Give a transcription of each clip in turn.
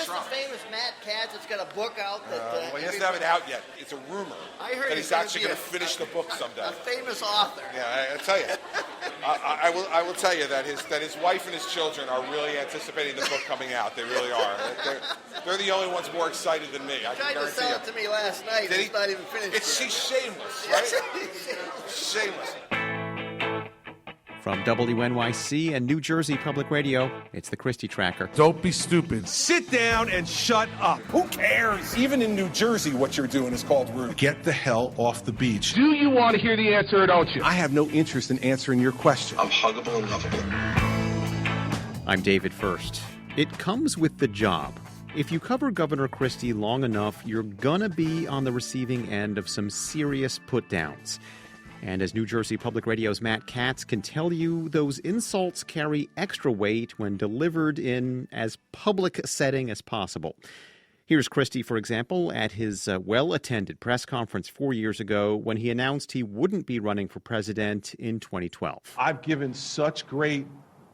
Trump. Is this the famous Matt Katz that's got a book out? Well, he doesn't have it out yet. It's a rumor. I heard that he's actually going to finish the book someday. A famous author. Yeah, I tell you. I will tell you that his wife and his children are really anticipating the book coming out. They really are. They're the only ones more excited than me. I He tried can to sell it to me last night. Did he? It's not even finished. She's shameless, right? Shameless. From WNYC and New Jersey Public Radio, it's the Christie Tracker. Don't be stupid. Sit down and shut up. Who cares? Even in New Jersey, what you're doing is called rude. Get the hell off the beach. Do you want to hear the answer or don't you? I have no interest in answering your question. I'm huggable and lovable. I'm David First. It comes with the job. If you cover Governor Christie long enough, you're gonna be on the receiving end of some serious put-downs. And as New Jersey Public Radio's Matt Katz can tell you, those insults carry extra weight when delivered in as public a setting as possible. Here's Christie, for example, at his well-attended press conference 4 years ago when he announced he wouldn't be running for president in 2012. I've given such great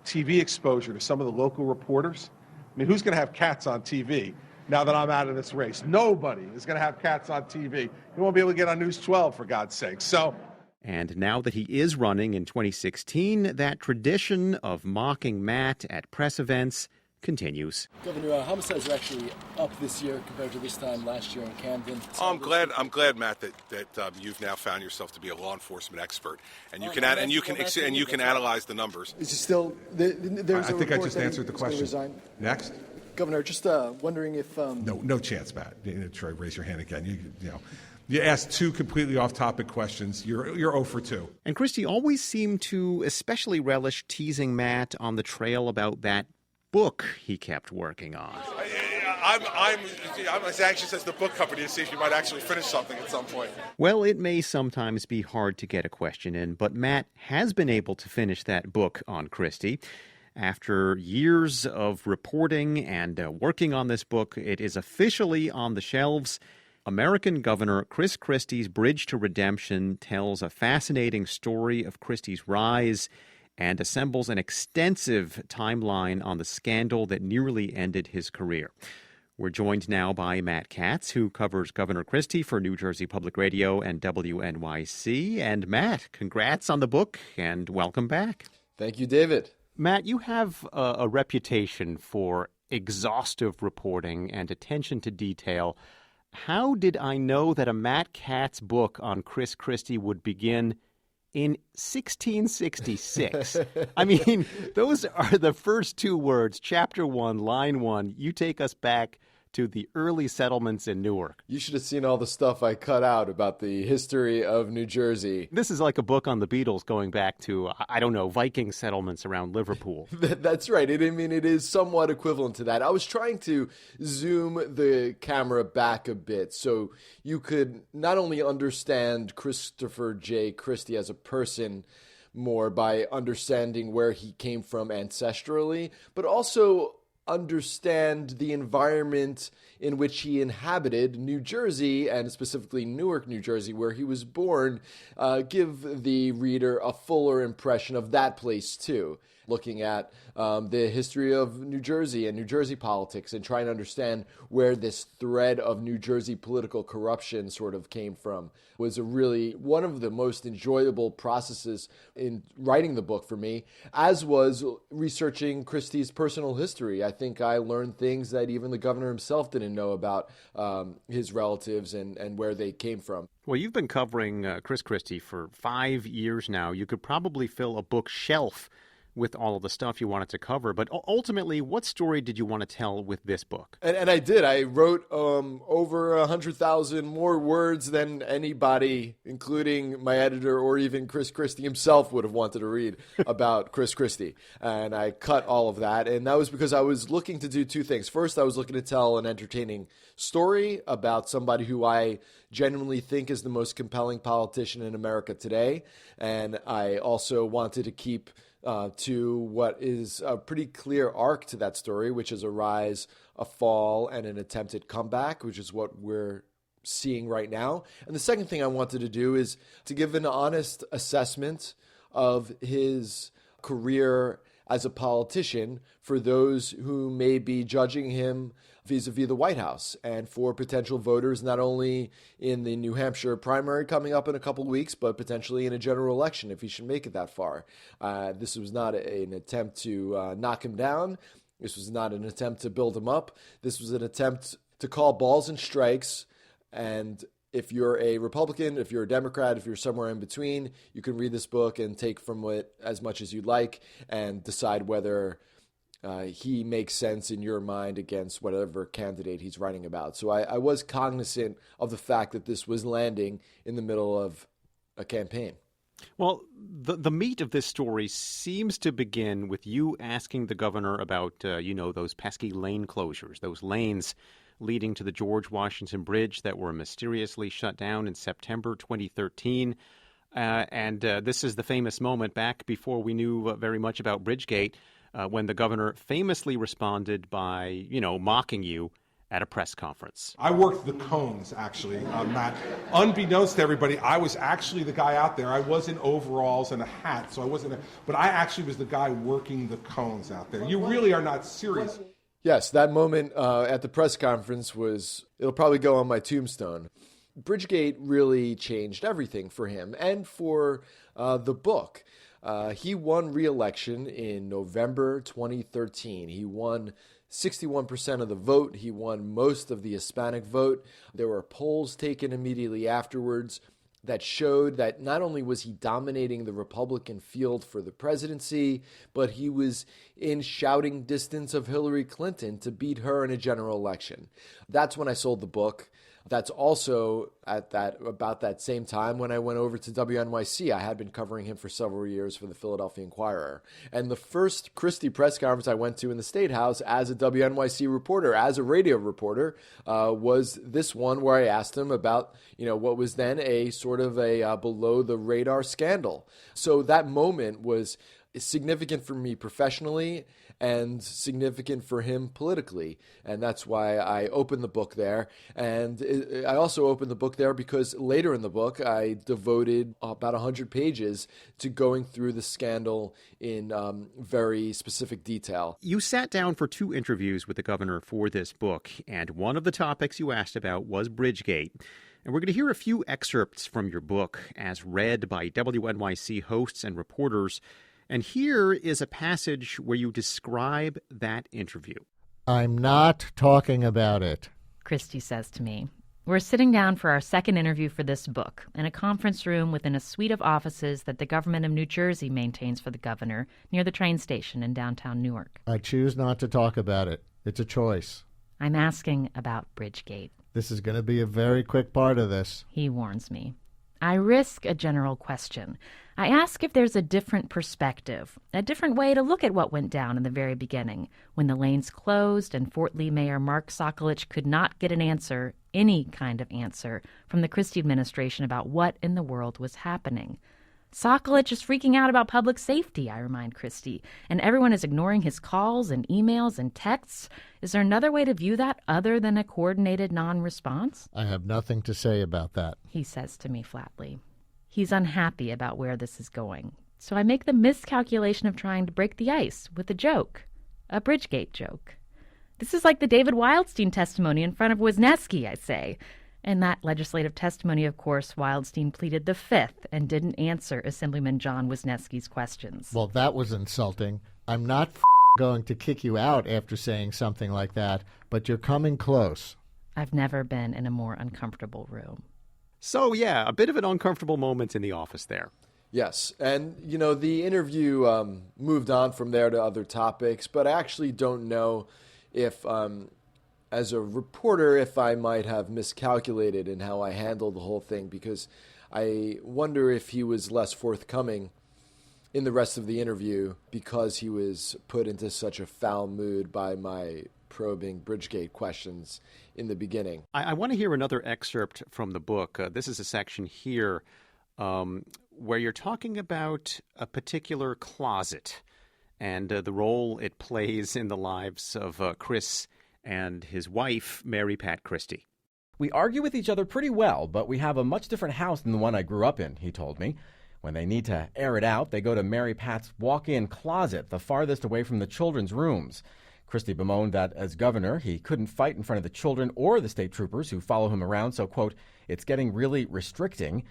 TV exposure to some of the local reporters. I mean, who's going to have Katz on TV now that I'm out of this race? Nobody is going to have Katz on TV. You won't be able to get on News 12, for God's sake. And now that he is running in 2016, that tradition of mocking Matt at press events continues. Governor, homicides are actually up this year compared to this time last year in Camden. I'm glad, Matt, that you've now found yourself to be a law enforcement expert, and you can analyze the numbers. Is it still? There's I think I just answered the question. Next, Governor, just wondering if no chance, Matt. Troy, raise your hand again. You asked two completely off-topic questions. You're 0 for 2. And Christie always seemed to especially relish teasing Matt on the trail about that book he kept working on. I'm as anxious as the book company to see if you might actually finish something at some point. Well, it may sometimes be hard to get a question in, but Matt has been able to finish that book on Christie. After years of reporting and working on this book, it is officially on the shelves. American Governor Chris Christie's Bridge to Redemption tells a fascinating story of Christie's rise and assembles an extensive timeline on the scandal that nearly ended his career. We're joined now by Matt Katz, who covers Governor Christie for New Jersey Public Radio and WNYC. And Matt, congrats on the book and welcome back. Thank you, David. Matt, you have a reputation for exhaustive reporting and attention to detail. How did I know that a Matt Katz book on Chris Christie would begin in 1666? I mean, those are the first two words, chapter 1, line 1. You take us back to the early settlements in Newark. You should have seen all the stuff I cut out about the history of New Jersey. This is like a book on the Beatles going back to, I don't know, Viking settlements around Liverpool. That's right. It is somewhat equivalent to that. I was trying to zoom the camera back a bit so you could not only understand Christopher J. Christie as a person more by understanding where he came from ancestrally, but also understand the environment in which he inhabited New Jersey, and specifically Newark, New Jersey, where he was born, give the reader a fuller impression of that place too. Looking at the history of New Jersey and New Jersey politics and trying to understand where this thread of New Jersey political corruption sort of came from was really one of the most enjoyable processes in writing the book for me, as was researching Christie's personal history. I think I learned things that even the governor himself didn't know about his relatives and where they came from. Well, you've been covering Chris Christie for 5 years now. You could probably fill a bookshelf with all of the stuff you wanted to cover. But ultimately, what story did you want to tell with this book? And I did. I wrote over 100,000 more words than anybody, including my editor or even Chris Christie himself, would have wanted to read about Chris Christie. And I cut all of that. And that was because I was looking to do two things. First, I was looking to tell an entertaining story about somebody who I genuinely think is the most compelling politician in America today. And I also wanted to keep to what is a pretty clear arc to that story, which is a rise, a fall, and an attempted comeback, which is what we're seeing right now. And the second thing I wanted to do is to give an honest assessment of his career as a politician for those who may be judging him vis-a-vis the White House, and for potential voters not only in the New Hampshire primary coming up in a couple weeks, but potentially in a general election if he should make it that far. This was not an attempt to knock him down. This was not an attempt to build him up. This was an attempt to call balls and strikes. And if you're a Republican, if you're a Democrat, if you're somewhere in between, you can read this book and take from it as much as you'd like and decide whether he makes sense in your mind against whatever candidate he's writing about. So I was cognizant of the fact that this was landing in the middle of a campaign. Well, the meat of this story seems to begin with you asking the governor about, those pesky lane closures, those lanes leading to the George Washington Bridge that were mysteriously shut down in September 2013. And this is the famous moment back before we knew very much about Bridgegate, when the governor famously responded by, mocking you at a press conference. I worked the cones, actually, Matt. Unbeknownst to everybody, I was actually the guy out there. I was in overalls and a hat, so I wasn't, but I actually was the guy working the cones out there. You really are not serious. Yes, that moment at the press conference it'll probably go on my tombstone. Bridgegate really changed everything for him and for the book. He won re-election in November 2013. He won 61% of the vote. He won most of the Hispanic vote. There were polls taken immediately afterwards that showed that not only was he dominating the Republican field for the presidency, but he was in shouting distance of Hillary Clinton to beat her in a general election. That's when I sold the book. That's also about that same time when I went over to WNYC. I had been covering him for several years for the Philadelphia Inquirer. And the first Christie press conference I went to in the State House as a WNYC reporter, as a radio reporter, was this one where I asked him about, what was then a sort of a below the radar scandal. So that moment was significant for me professionally and significant for him politically. And that's why I opened the book there. And I also opened the book there because later in the book, I devoted about 100 pages to going through the scandal in very specific detail. You sat down for 2 interviews with the governor for this book, and one of the topics you asked about was Bridgegate. And we're going to hear a few excerpts from your book as read by WNYC hosts and reporters. And here is a passage where you describe that interview. I'm not talking about it, Christie says to me. We're sitting down for our second interview for this book in a conference room within a suite of offices that the government of New Jersey maintains for the governor near the train station in downtown Newark. I choose not to talk about it. It's a choice. I'm asking about Bridgegate. This is going to be a very quick part of this, he warns me. I risk a general question. I ask if there's a different perspective, a different way to look at what went down in the very beginning, when the lanes closed and Fort Lee Mayor Mark Sokolich could not get an answer, any kind of answer, from the Christie administration about what in the world was happening. Sokolich is freaking out about public safety, I remind Christie, and everyone is ignoring his calls and emails and texts. Is there another way to view that other than a coordinated non-response? I have nothing to say about that, he says to me flatly. He's unhappy about where this is going. So I make the miscalculation of trying to break the ice with a joke, a Bridgegate joke. This is like the David Wildstein testimony in front of Wisniewski, I say. In that legislative testimony, of course, Wildstein pleaded the Fifth and didn't answer Assemblyman John Wisniewski's questions. Well, that was insulting. I'm not going to kick you out after saying something like that, but you're coming close. I've never been in a more uncomfortable room. So, yeah, a bit of an uncomfortable moment in the office there. Yes, and, the interview moved on from there to other topics, but I actually don't know if, as a reporter, if I might have miscalculated in how I handled the whole thing, because I wonder if he was less forthcoming in the rest of the interview because he was put into such a foul mood by my probing Bridgegate questions in the beginning. I want to hear another excerpt from the book. This is a section here where you're talking about a particular closet and the role it plays in the lives of Chris and his wife, Mary Pat Christie. We argue with each other pretty well, but we have a much different house than the one I grew up in, he told me. When they need to air it out, they go to Mary Pat's walk-in closet, the farthest away from the children's rooms. Christie bemoaned that as governor, he couldn't fight in front of the children or the state troopers who follow him around, so, quote, it's getting really restricting.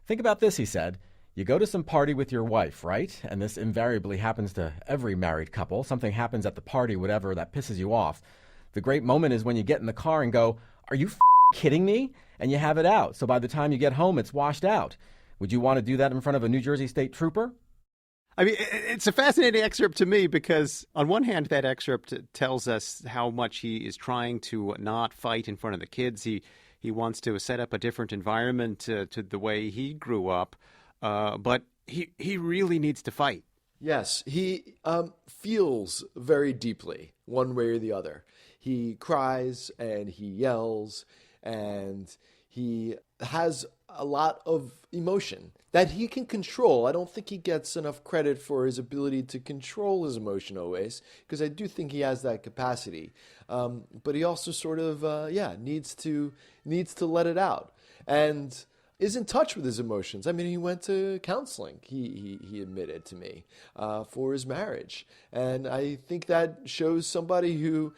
Think about this, he said. You go to some party with your wife, right? And this invariably happens to every married couple. Something happens at the party, whatever, that pisses you off. The great moment is when you get in the car and go, are you kidding me? And you have it out. So by the time you get home, it's washed out. Would you want to do that in front of a New Jersey state trooper? I mean, it's a fascinating excerpt to me because on one hand, that excerpt tells us how much he is trying to not fight in front of the kids. He wants to set up a different environment to the way he grew up. But he really needs to fight. Yes, he feels very deeply one way or the other. He cries and he yells and he has a lot of emotion that he can control. I don't think he gets enough credit for his ability to control his emotion always, because I do think he has that capacity. But he also sort of, needs to let it out and is in touch with his emotions. I mean, he went to counseling, he admitted to me, for his marriage. And I think that shows somebody who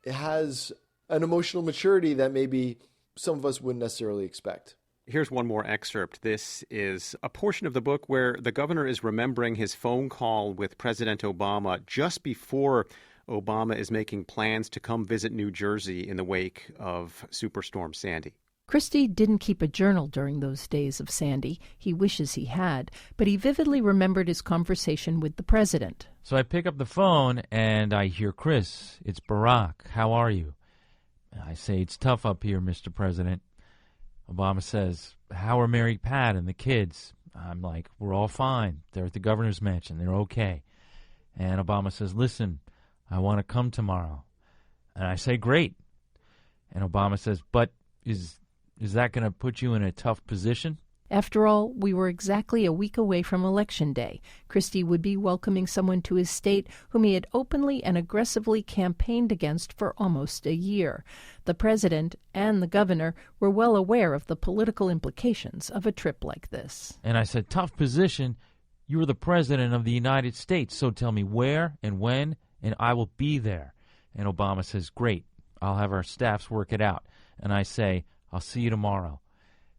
has an emotional maturity that maybe some of us wouldn't necessarily expect. Here's one more excerpt. This is a portion of the book where the governor is remembering his phone call with President Obama just before Obama is making plans to come visit New Jersey in the wake of Superstorm Sandy. Christie didn't keep a journal during those days of Sandy. He wishes he had, but he vividly remembered his conversation with the president. So I pick up the phone and I hear, Chris, it's Barack. How are you? I say, it's tough up here, Mr. President. Obama says, how are Mary Pat and the kids? I'm like, we're all fine. They're at the governor's mansion. They're okay. And Obama says, listen, I want to come tomorrow. And I say, great. And Obama says, but is that going to put you in a tough position? After all, we were exactly a week away from Election Day. Christie would be welcoming someone to his state whom he had openly and aggressively campaigned against for almost a year. The president and the governor were well aware of the political implications of a trip like this. And I said, tough position? You're the president of the United States, so tell me where and when, and I will be there. And Obama says, great, I'll have our staffs work it out. And I say, I'll see you tomorrow.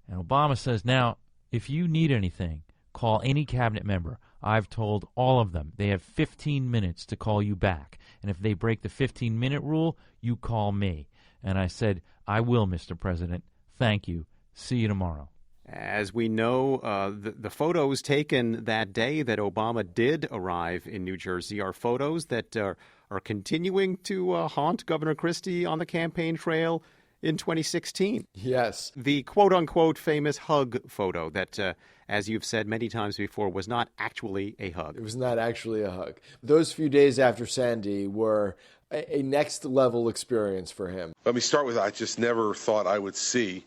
And Obama says, now, if you need anything, call any cabinet member. I've told all of them. They have 15 minutes to call you back. And if they break the 15-minute rule, you call me. And I said, I will, Mr. President. Thank you. See you tomorrow. As we know, the photos taken that day that Obama did arrive in New Jersey are photos that are continuing to haunt Governor Christie on the campaign trail in 2016. Yes. The quote-unquote famous hug photo that, as you've said many times before, was not actually a hug. It was not actually a hug. Those few days after Sandy were a next-level experience for him. Let me start with, I just never thought I would see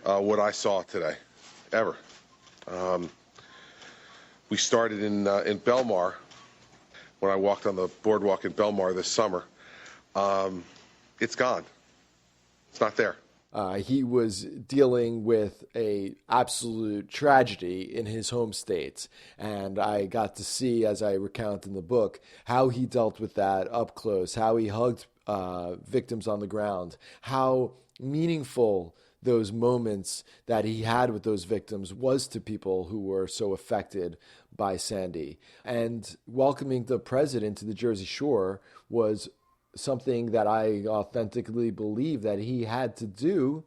what I saw today, ever. We started in Belmar, when I walked on the boardwalk in Belmar this summer. It's gone. It's not there. He was dealing with a absolute tragedy in his home state, and I got to see, as I recount in the book, how he dealt with that up close, how he hugged victims on the ground, how meaningful those moments that he had with those victims was to people who were so affected by Sandy. And welcoming the president to the Jersey Shore was something that I authentically believe that he had to do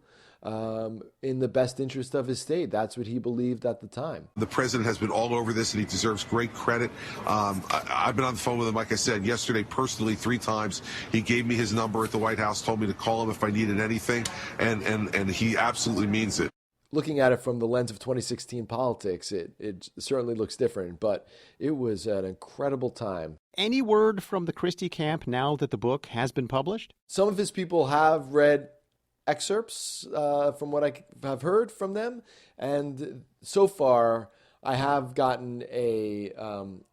in the best interest of his state. That's what he believed at the time. The president has been all over this, and he deserves great credit. I've been on the phone with him, like I said, yesterday personally 3 times. He gave me his number at the White House, told me to call him if I needed anything, and he absolutely means it. Looking at it from the lens of 2016 politics, it certainly looks different, but it was an incredible time. Any word from the Christie camp now that the book has been published? Some of his people have read excerpts from what I have heard from them, and so far I have gotten a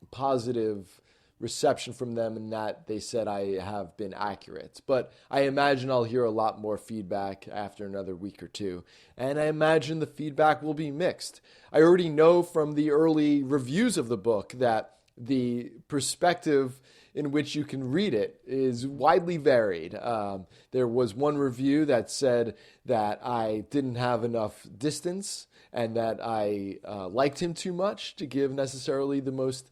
positive reception from them and that they said I have been accurate. But I imagine I'll hear a lot more feedback after another week or two. And I imagine the feedback will be mixed. I already know from the early reviews of the book that the perspective in which you can read it is widely varied. There was one review that said that I didn't have enough distance and that I liked him too much to give necessarily the most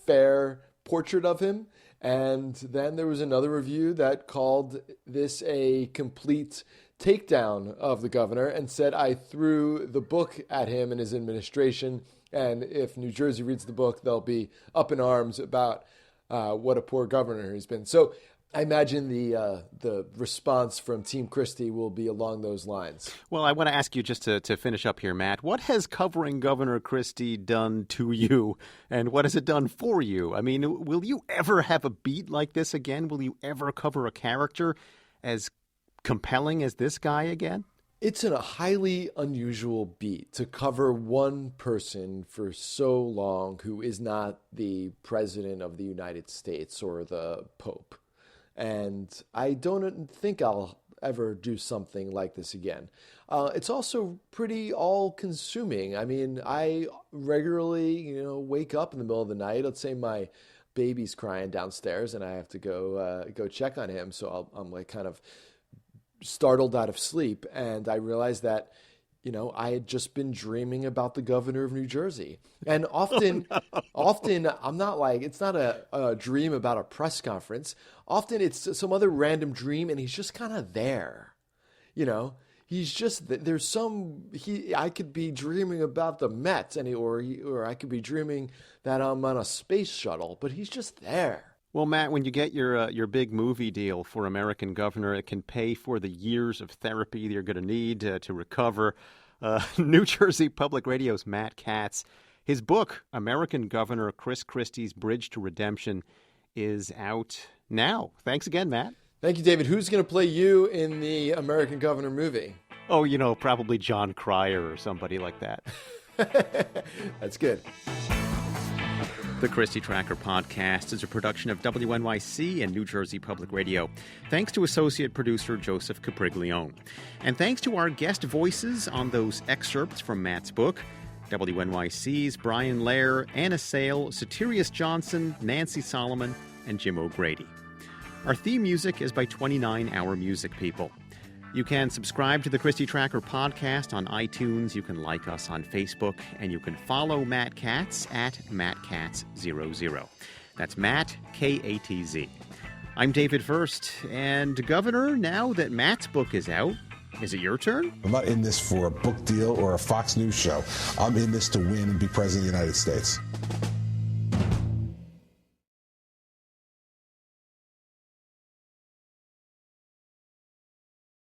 fair portrait of him. And then there was another review that called this a complete takedown of the governor and said I threw the book at him and his administration, and if New Jersey reads the book, they'll be up in arms about what a poor governor he's been. So I imagine the response from Team Christie will be along those lines. Well, I want to ask you just to finish up here, Matt. What has covering Governor Christie done to you, and what has it done for you? I mean, will you ever have a beat like this again? Will you ever cover a character as compelling as this guy again? It's a highly unusual beat to cover one person for so long who is not the President of the United States or the Pope. And I don't think I'll ever do something like this again. It's also pretty all-consuming. I mean, I regularly, wake up in the middle of the night. Let's say my baby's crying downstairs, and I have to go check on him. So I'm like kind of startled out of sleep, and I realized that I had just been dreaming about the governor of New Jersey. And often I'm not like, it's not a dream about a press conference. Often it's some other random dream, and he's just kind of there. He's just, I could be dreaming about the Mets, or I could be dreaming that I'm on a space shuttle, but he's just there. Well, Matt, when you get your big movie deal for American Governor, it can pay for the years of therapy you're going to need to recover. New Jersey Public Radio's Matt Katz. His book, American Governor Chris Christie's Bridge to Redemption, is out now. Thanks again, Matt. Thank you, David. Who's going to play you in the American Governor movie? Oh, probably John Cryer or somebody like that. That's good. The Christie Tracker podcast is a production of WNYC and New Jersey Public Radio. Thanks to associate producer Joseph Capriglione. And thanks to our guest voices on those excerpts from Matt's book, WNYC's Brian Lair, Anna Sale, Satirius Johnson, Nancy Solomon, and Jim O'Grady. Our theme music is by 29 Hour Music People. You can subscribe to the Christie Tracker podcast on iTunes. You can like us on Facebook, and you can follow Matt Katz at MattKatz00. That's Matt, K-A-T-Z. I'm David First, and Governor, now that Matt's book is out, is it your turn? I'm not in this for a book deal or a Fox News show. I'm in this to win and be president of the United States.